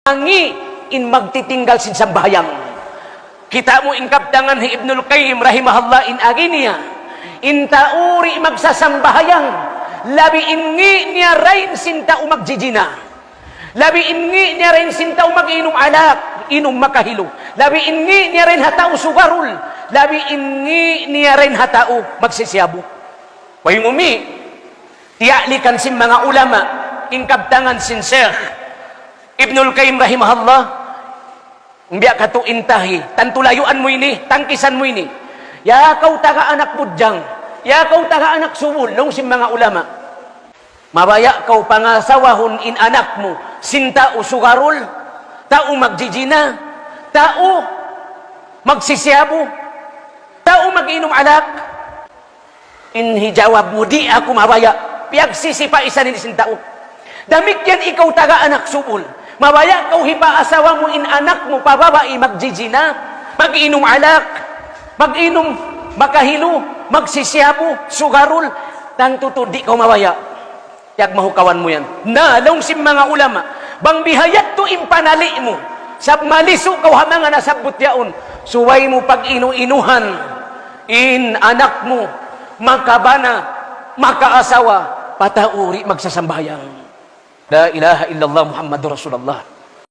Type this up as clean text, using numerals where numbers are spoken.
Angi in magtitinggal sin sambayang. Kita mo in kaptangan ni Ibnul Qayyim rahimahullah in aginiya. In tauri magsasambahayang. Labi ingi niya rain sinta umagjijina. Labi ingi niya rain sinta umaginom alak, inom makahilo. Labi ingi niya rain hatao sugarul. Labi ingi niya rain hatao magsisyabu. Way mumi, tiyalikan sin mga ulama, in kaptangan sin Sheikh Ibnul Qayyim rahimahullah, umbiya ka to intahi, tantulayuan mo ini, tangkisan mo ini. Ya kau taga anak budyang, ya kau taga anak subul, nung si mga ulama. Mabaya kau pangasawahon in anak mo, sinta o sugarol, tao magjijina, tao magsisyabu, tao mag-inom alak. Inhijawab mo, di ako mabaya, piyag sisipa isa ni sintao. Damit yan ikaw taga anak subul. Mabaya kau hipa asawa mo in anak mo pababai magjijina, mag-inom alak, mag-inom makahilo, magsisyabu, sugarol, tanto to di kau mabaya. Yag mahukawan mo yan. Nalong sim mga ulama, bang bihayat to impanali mo, sab maliso kau hamangan na sabot yaon, suway mo pag-inu-inuhan, in anak mo, makabana, makaasawa, patauri magsasambayang. La ilaha illallah Muhammadur Rasulullah.